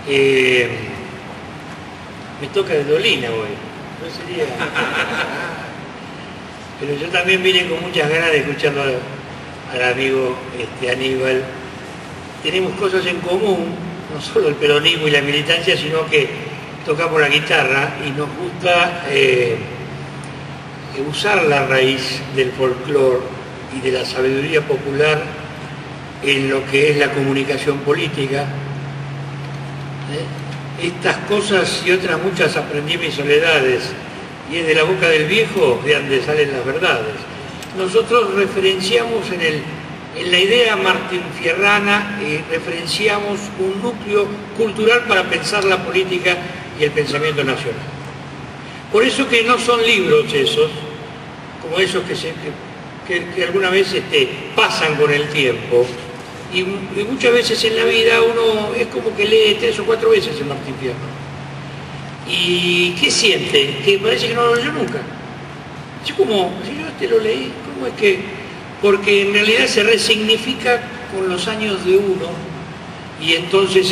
Me toca de Dolina hoy. No sería... Pero yo también vine con muchas ganas de escucharlo al amigo Aníbal. Tenemos cosas en común, no solo el peronismo y la militancia, sino que tocamos la guitarra y nos gusta usar la raíz del folclore y de la sabiduría popular en lo que es la comunicación política. Estas cosas y otras muchas aprendí en mis soledades, y es de la boca del viejo de donde salen las verdades. Nosotros referenciamos en la idea martinfierrana, referenciamos un núcleo cultural para pensar la política y el pensamiento nacional. Por eso que no son libros esos, como esos que alguna vez pasan con el tiempo, y muchas veces en la vida uno es como que lee 3 o 4 veces el Martín Fierro. ¿Y qué siente? Que parece que no lo leyó nunca. Yo como, si yo lo leí, ¿cómo es que? Porque en realidad se resignifica con los años de uno, y entonces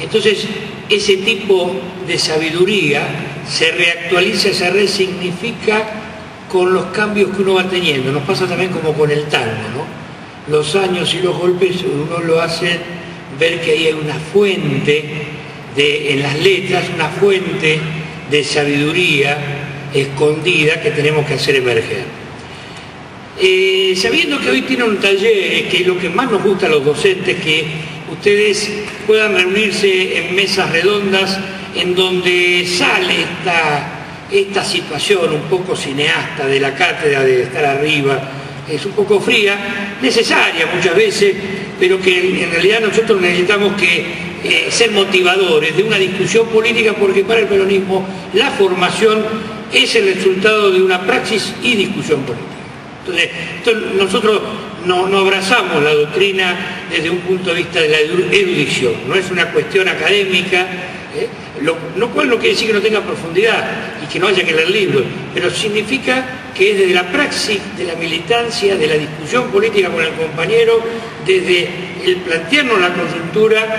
entonces ese tipo de sabiduría se reactualiza, se resignifica con los cambios que uno va teniendo. Nos pasa también como con el tango, ¿no? Los años y los golpes uno lo hace ver que ahí hay una fuente en las letras, una fuente de sabiduría escondida que tenemos que hacer emerger. Sabiendo que hoy tienen un taller, que es lo que más nos gusta a los docentes, que ustedes puedan reunirse en mesas redondas en donde sale esta situación un poco cineasta de la cátedra, de estar arriba, es un poco fría, necesaria muchas veces, pero que en realidad nosotros necesitamos ser motivadores de una discusión política, porque para el peronismo la formación es el resultado de una praxis y discusión política. Entonces nosotros no abrazamos la doctrina desde un punto de vista de la erudición, no es una cuestión académica, lo cual no quiere decir que no tenga profundidad y que no haya que leer libros, pero significa que es desde la praxis de la militancia, de la discusión política con el compañero, desde el plantearnos la coyuntura,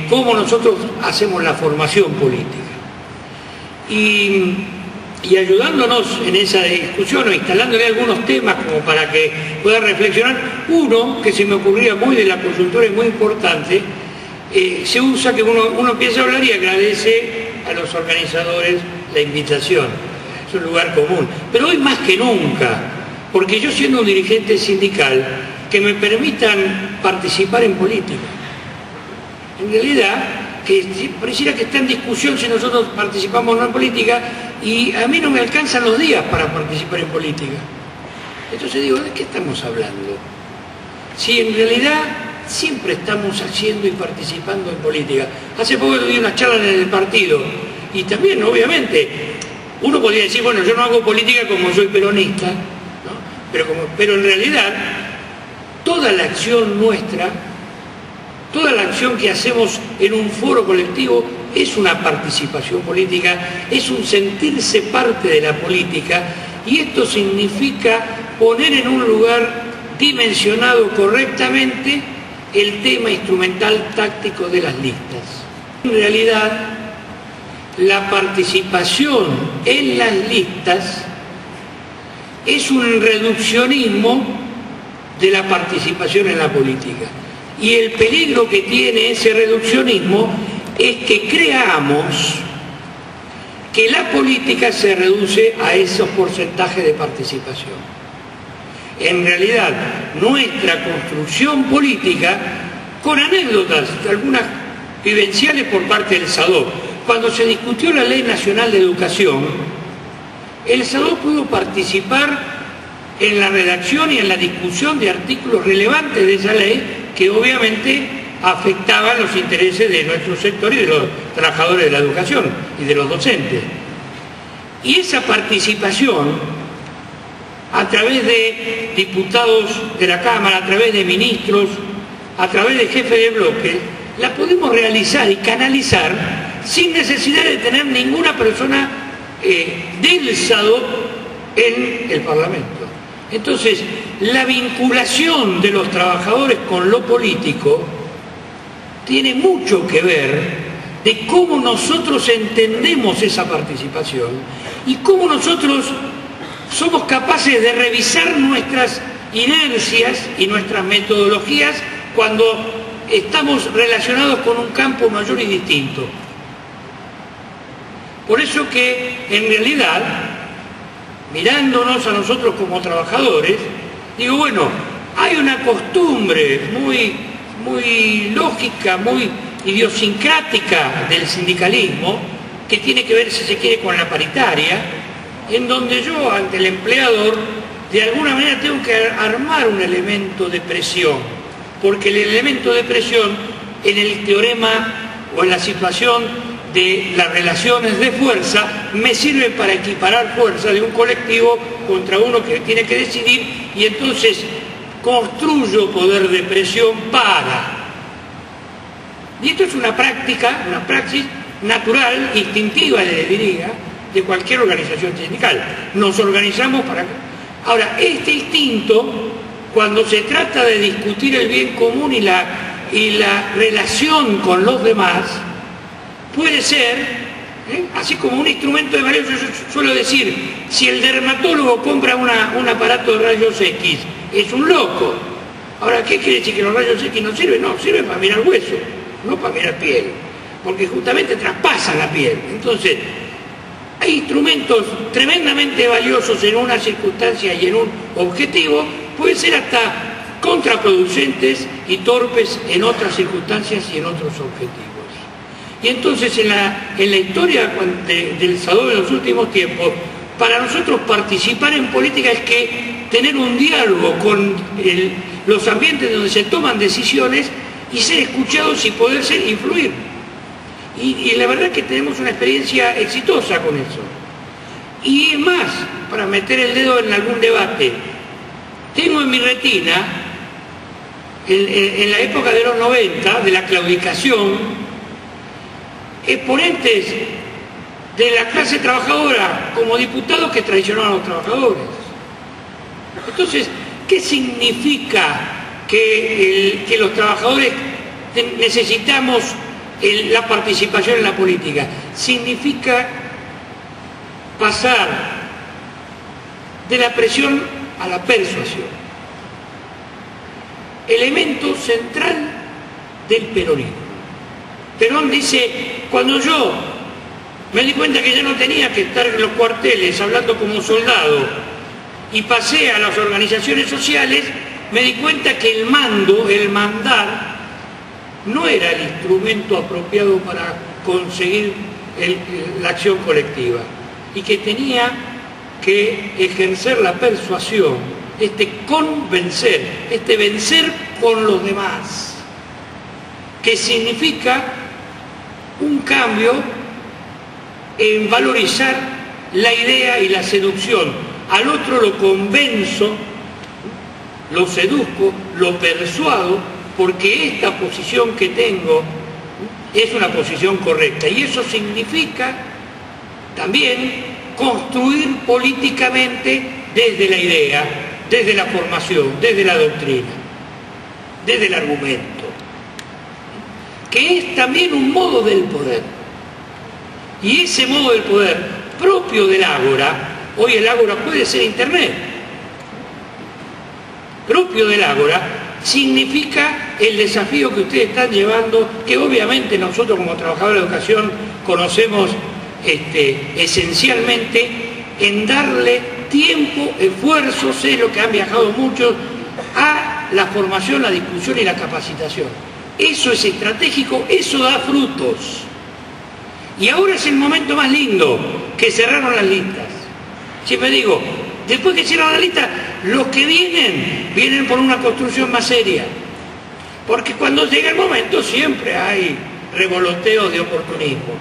cómo nosotros hacemos la formación política. Y ayudándonos en esa discusión o instalándole algunos temas como para que puedan reflexionar. Uno que se me ocurría muy de la coyuntura y muy importante, se usa que uno empieza a hablar y agradece a los organizadores la invitación. Es un lugar común. Pero hoy más que nunca, porque yo siendo un dirigente sindical, que me permitan participar en política. En realidad, que pareciera que está en discusión si nosotros participamos o no en política, y a mí no me alcanzan los días para participar en política. Entonces digo, ¿de qué estamos hablando? Si en realidad siempre estamos haciendo y participando en política. Hace poco tuve una charla en el partido, y también, obviamente, uno podría decir, bueno, yo no hago política como soy peronista, ¿no? Pero en realidad, toda la acción nuestra, toda la acción que hacemos en un foro colectivo es una participación política, es un sentirse parte de la política, y esto significa poner en un lugar dimensionado correctamente el tema instrumental táctico de las listas. En realidad, la participación en las listas es un reduccionismo de la participación en la política. Y el peligro que tiene ese reduccionismo es que creamos que la política se reduce a esos porcentajes de participación. En realidad, nuestra construcción política, con anécdotas, algunas vivenciales por parte del SADOC, cuando se discutió la Ley Nacional de Educación, el SADOC pudo participar en la redacción y en la discusión de artículos relevantes de esa ley que obviamente afectaban los intereses de nuestro sector y de los trabajadores de la educación y de los docentes. Y esa participación, a través de diputados de la Cámara, a través de ministros, a través de jefes de bloque, la podemos realizar y canalizar sin necesidad de tener ninguna persona del SADOC en el Parlamento. Entonces, la vinculación de los trabajadores con lo político tiene mucho que ver de cómo nosotros entendemos esa participación y cómo nosotros somos capaces de revisar nuestras inercias y nuestras metodologías cuando estamos relacionados con un campo mayor y distinto. Por eso que, en realidad, mirándonos a nosotros como trabajadores, digo, bueno, hay una costumbre muy lógica, muy idiosincrática del sindicalismo, que tiene que ver, si se quiere, con la paritaria, en donde yo, ante el empleador, de alguna manera tengo que armar un elemento de presión, porque el elemento de presión en el teorema o en la situación de las relaciones de fuerza me sirve para equiparar fuerza de un colectivo contra uno que tiene que decidir, y entonces construyo poder de presión para. Y esto es una práctica, una praxis natural, instintiva, le diría, de cualquier organización sindical. Nos organizamos para... Ahora, este instinto, cuando se trata de discutir el bien común y la relación con los demás, puede ser, así como un instrumento de manejo. Yo suelo decir, si el dermatólogo compra un aparato de rayos X, es un loco. Ahora, ¿qué quiere decir? ¿Que los rayos X no sirven? No, sirven para mirar hueso, no para mirar piel, porque justamente traspasan la piel. Entonces, hay instrumentos tremendamente valiosos en una circunstancia y en un objetivo, pueden ser hasta contraproducentes y torpes en otras circunstancias y en otros objetivos. Y entonces en la historia del SADOB en los últimos tiempos, para nosotros participar en política es que tener un diálogo con los ambientes donde se toman decisiones y ser escuchados y poder influir. Y la verdad es que tenemos una experiencia exitosa con eso. Y es más, para meter el dedo en algún debate, tengo en mi retina, en la época de los 90, de la claudicación, exponentes de la clase trabajadora como diputados que traicionaron a los trabajadores. Entonces, ¿qué significa que los trabajadores necesitamos la participación en la política? Significa pasar de la presión a la persuasión, elemento central del peronismo. Perón dice, cuando yo me di cuenta que ya no tenía que estar en los cuarteles hablando como soldado y pasé a las organizaciones sociales, me di cuenta que el mando, el mandar, no era el instrumento apropiado para conseguir la acción colectiva, y que tenía que ejercer la persuasión, convencer, vencer con los demás, que significa un cambio en valorizar la idea y la seducción. Al otro lo convenzo, lo seduzco, lo persuado, porque esta posición que tengo es una posición correcta. Y eso significa también construir políticamente desde la idea, desde la formación, desde la doctrina, desde el argumento, que es también un modo del poder. Y ese modo del poder propio del ágora, hoy el ágora puede ser internet, propio del ágora, significa el desafío que ustedes están llevando, que obviamente nosotros como trabajadores de educación conocemos esencialmente, en darle tiempo, esfuerzo, sé lo que han viajado muchos, a la formación, la discusión y la capacitación. Eso es estratégico, eso da frutos. Y ahora es el momento más lindo, que cerraron las listas. Siempre digo, después que cierran las listas, los que vienen por una construcción más seria. Porque cuando llega el momento siempre hay revoloteos de oportunismo.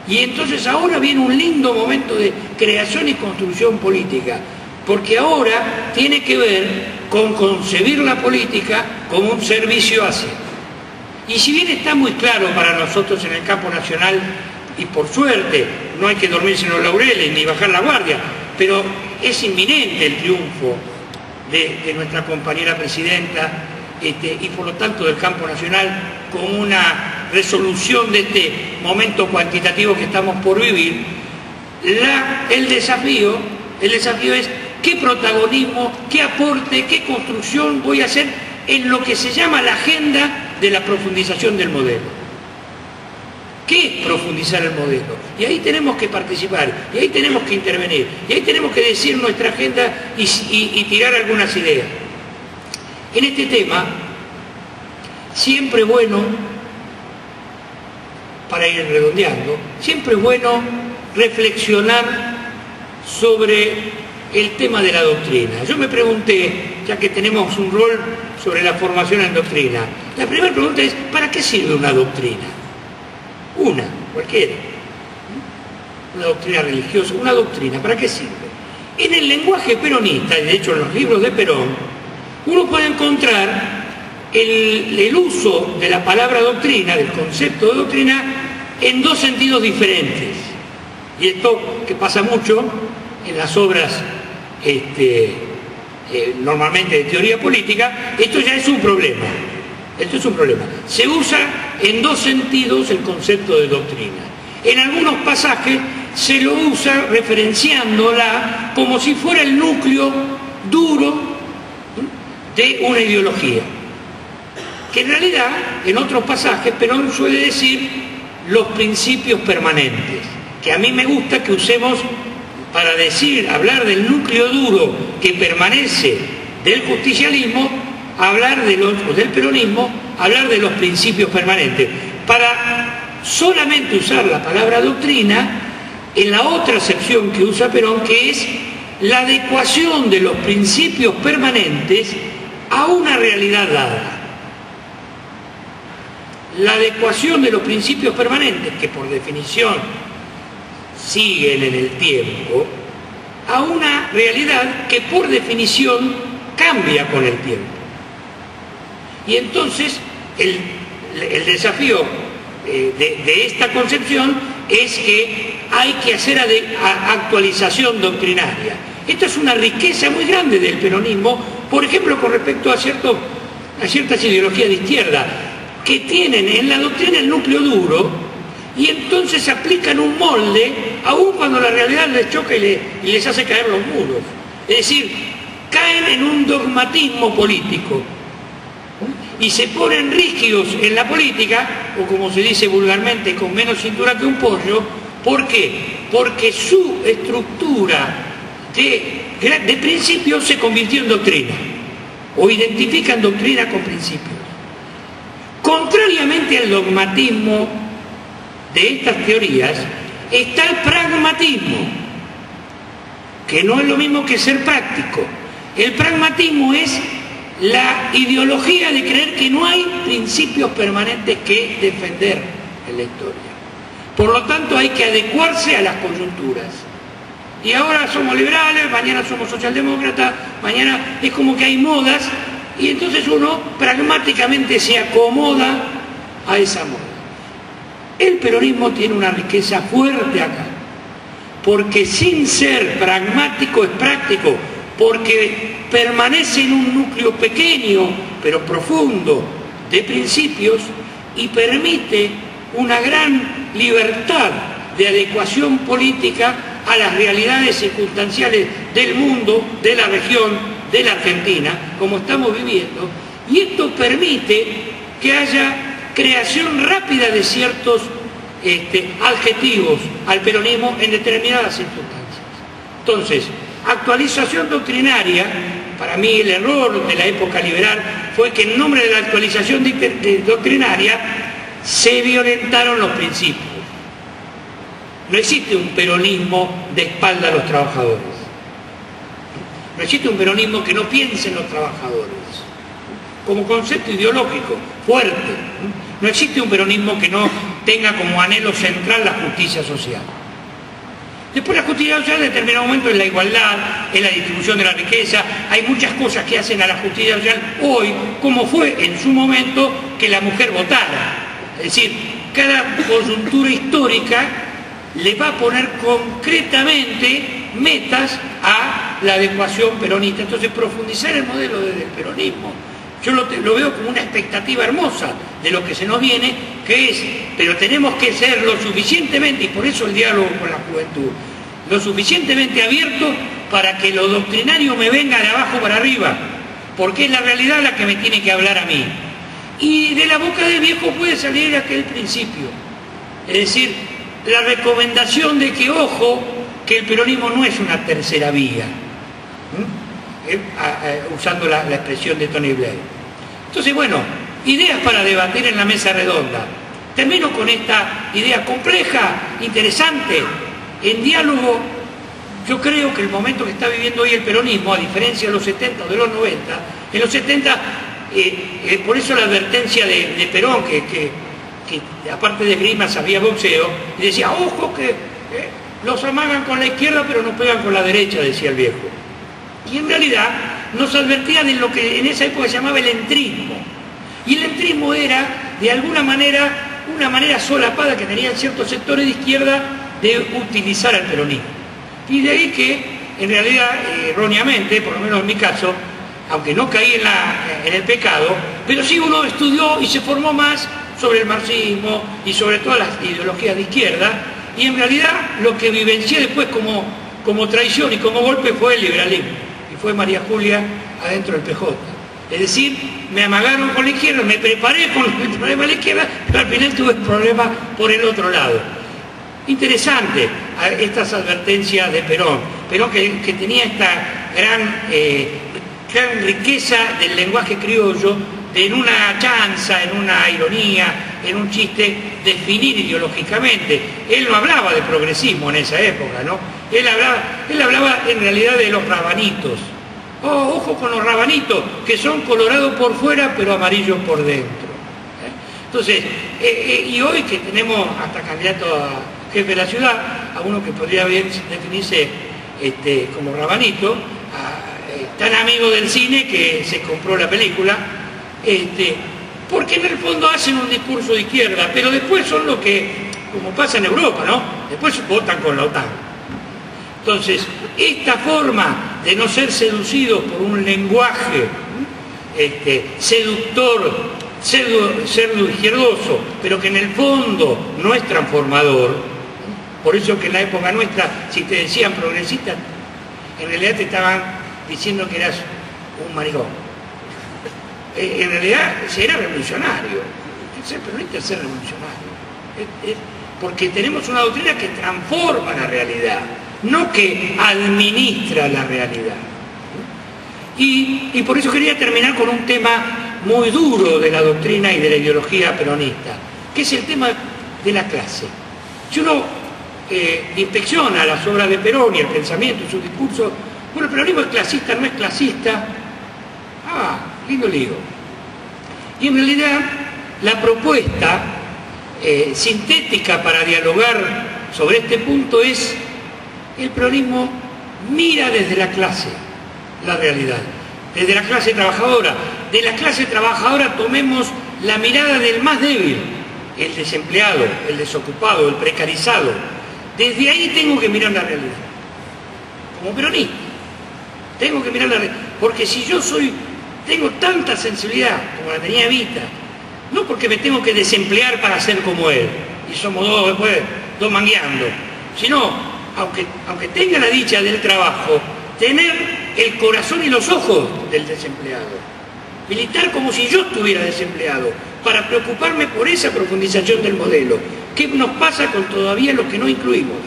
Y entonces ahora viene un lindo momento de creación y construcción política, porque ahora tiene que ver con concebir la política como un servicio hacia. Y si bien está muy claro para nosotros en el campo nacional, y por suerte no hay que dormirse en los laureles ni bajar la guardia, pero es inminente el triunfo de nuestra compañera presidenta, y por lo tanto del campo nacional, con una resolución de este momento cuantitativo que estamos por vivir, el desafío es qué protagonismo, qué aporte, qué construcción voy a hacer en lo que se llama la agenda de la profundización del modelo. ¿Qué es profundizar el modelo? Y ahí tenemos que participar, y ahí tenemos que intervenir, y ahí tenemos que decir nuestra agenda y tirar algunas ideas. En este tema, siempre es bueno, para ir redondeando, siempre es bueno reflexionar sobre el tema de la doctrina. Yo me pregunté, ya que tenemos un rol sobre la formación en doctrina, la primera pregunta es, ¿para qué sirve una doctrina? Una, cualquiera. Una doctrina religiosa, una doctrina, ¿para qué sirve? En el lenguaje peronista, y de hecho en los libros de Perón, uno puede encontrar el uso de la palabra doctrina, del concepto de doctrina, en dos sentidos diferentes. Y esto que pasa mucho en las obras normalmente de teoría política, esto ya es un problema. Esto es un problema. Se usa en dos sentidos el concepto de doctrina. En algunos pasajes se lo usa referenciándola como si fuera el núcleo duro de una ideología. Que en realidad, en otros pasajes, Perón suele decir los principios permanentes, que a mí me gusta que usemos para hablar del núcleo duro que permanece del justicialismo, del peronismo, hablar de los principios permanentes. Para solamente usar la palabra doctrina en la otra acepción que usa Perón, que es la adecuación de los principios permanentes a una realidad dada. La adecuación de los principios permanentes, que por definición siguen en el tiempo, a una realidad que por definición cambia con el tiempo. Y entonces el desafío de esta concepción es que hay que hacer actualización doctrinaria. Esta es una riqueza muy grande del peronismo, por ejemplo, con respecto a ciertas ideologías de izquierda, que tienen en la doctrina el núcleo duro y entonces aplican un molde aun cuando la realidad les choca y les hace caer los muros. Es decir, caen en un dogmatismo político y se ponen rígidos en la política, o como se dice vulgarmente, con menos cintura que un pollo. ¿Por qué? Porque su estructura de principios se convirtió en doctrina, o identifican doctrina con principios. Contrariamente al dogmatismo de estas teorías, está el pragmatismo, que no es lo mismo que ser práctico. El pragmatismo es la ideología de creer que no hay principios permanentes que defender en la historia. Por lo tanto, hay que adecuarse a las coyunturas. Y ahora somos liberales, mañana somos socialdemócratas, mañana es como que hay modas, y entonces uno pragmáticamente se acomoda a esa moda. El peronismo tiene una riqueza fuerte acá, porque sin ser pragmático es práctico, porque permanece en un núcleo pequeño, pero profundo, de principios, y permite una gran libertad de adecuación política a las realidades circunstanciales del mundo, de la región, de la Argentina, como estamos viviendo, y esto permite que haya creación rápida de ciertos adjetivos al peronismo en determinadas circunstancias. Entonces, actualización doctrinaria, para mí el error de la época liberal fue que en nombre de la actualización doctrinaria se violentaron los principios. No existe un peronismo de espalda a los trabajadores. No existe un peronismo que no piense en los trabajadores como concepto ideológico fuerte. No existe un peronismo que no tenga como anhelo central la justicia social. Después la justicia social en determinado momento es la igualdad, es la distribución de la riqueza. Hay muchas cosas que hacen a la justicia social hoy, como fue en su momento que la mujer votara. Es decir, cada coyuntura histórica le va a poner concretamente metas a la adecuación peronista. Entonces, profundizar el modelo desde el peronismo Yo lo veo como una expectativa hermosa de lo que se nos viene, que es, pero tenemos que ser lo suficientemente, y por eso el diálogo con la juventud, lo suficientemente abierto para que lo doctrinario me venga de abajo para arriba, porque es la realidad la que me tiene que hablar a mí. Y de la boca del viejo puede salir aquel principio, es decir, la recomendación de que, ojo, que el peronismo no es una tercera vía, usando la expresión de Tony Blair. Entonces, bueno, ideas para debatir en la mesa redonda. Termino con esta idea compleja, interesante, en diálogo. Yo creo que el momento que está viviendo hoy el peronismo, a diferencia de los 70 o de los 90, en los 70, por eso la advertencia de Perón, que aparte de esgrima sabía boxeo, y decía, ojo que los amagan con la izquierda pero nos pegan con la derecha, decía el viejo. Y en realidad nos advertía de lo que en esa época se llamaba el entrismo. Y el entrismo era, de alguna manera, una manera solapada que tenían ciertos sectores de izquierda de utilizar al peronismo. Y de ahí que, en realidad, erróneamente, por lo menos en mi caso, aunque no caí en el pecado, pero sí uno estudió y se formó más sobre el marxismo y sobre todas las ideologías de izquierda, y en realidad lo que vivencié después como traición y como golpe fue el liberalismo, y fue María Julia adentro del PJ. Es decir, me amagaron con la izquierda, me preparé con el problema de la izquierda, pero al final tuve el problema por el otro lado. Interesante estas advertencias de Perón que tenía esta gran riqueza del lenguaje criollo, de en una chanza, en una ironía, en un chiste, definir ideológicamente. Él no hablaba de progresismo en esa época, ¿no? Él hablaba en realidad de los rabanitos. Oh, ojo con los rabanitos, que son colorados por fuera pero amarillos por dentro. Entonces, y hoy que tenemos hasta candidato a jefe de la ciudad, a uno que podría bien definirse como rabanito, tan amigo del cine que se compró la película, porque en el fondo hacen un discurso de izquierda, pero después son lo que, como pasa en Europa, ¿no? Después votan con la OTAN. Entonces, esta forma de no ser seducidos por un lenguaje seductor, pseudo izquierdoso, pero que en el fondo no es transformador. Por eso que en la época nuestra, si te decían progresista, en realidad te estaban diciendo que eras un maricón. En realidad era revolucionario. Ser peronista es ser revolucionario. Porque tenemos una doctrina que transforma la realidad, no que administra la realidad. Y por eso quería terminar con un tema muy duro de la doctrina y de la ideología peronista, que es el tema de la clase. Si uno inspecciona las obras de Perón y el pensamiento y su discurso, bueno, el peronismo es clasista, no es clasista. Lindo lío. Y en realidad la propuesta sintética para dialogar sobre este punto es: el peronismo mira desde la clase la realidad, desde la clase trabajadora. De la clase trabajadora tomemos la mirada del más débil, el desempleado, el desocupado, el precarizado. Desde ahí tengo que mirar la realidad. Como peronista, tengo que mirar la realidad. Porque si yo tengo tanta sensibilidad como la tenía Evita, no porque me tengo que desemplear para ser como él, y somos dos mangueando, sino, aunque tenga la dicha del trabajo, tener el corazón y los ojos del desempleado. Militar como si yo estuviera desempleado, para preocuparme por esa profundización del modelo. ¿Qué nos pasa con todavía los que no incluimos?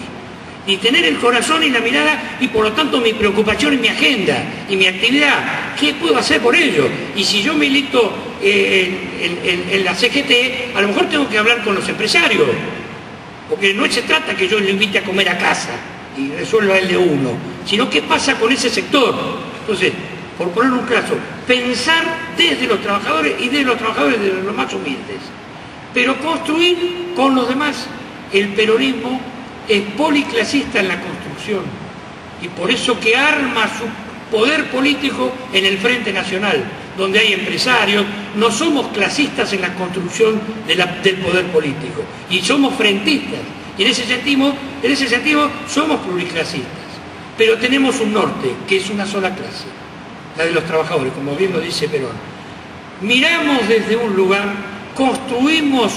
Y tener el corazón y la mirada, y por lo tanto mi preocupación y mi agenda y mi actividad. ¿Qué puedo hacer por ello? Y si yo milito en la CGT, a lo mejor tengo que hablar con los empresarios, porque no se trata que yo lo invite a comer a casa y resuelva el de uno, sino qué pasa con ese sector. Entonces, por poner un caso, pensar desde los trabajadores y de los trabajadores de los más humildes, pero construir con los demás. El peronismo es policlasista en la construcción, y por eso que arma su poder político en el Frente Nacional, donde hay empresarios. No somos clasistas en la construcción del poder político, y somos frentistas, y en ese sentido somos pluriclasistas, pero tenemos un norte, que es una sola clase, la de los trabajadores, como bien lo dice Perón. miramos desde un lugar, construimos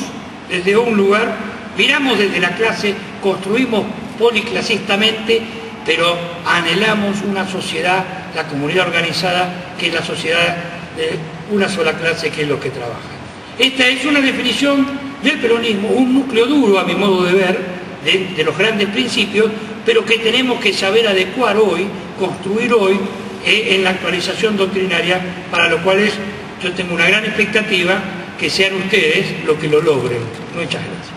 desde un lugar, miramos desde la clase, construimos policlasistamente, pero anhelamos una sociedad, la comunidad organizada, que es la sociedad de una sola clase, que es los que trabajan. Esta es una definición del peronismo, un núcleo duro, a mi modo de ver, de los grandes principios, pero que tenemos que saber adecuar hoy, construir hoy, en la actualización doctrinaria, para lo cual yo tengo una gran expectativa que sean ustedes los que lo logren. Muchas gracias.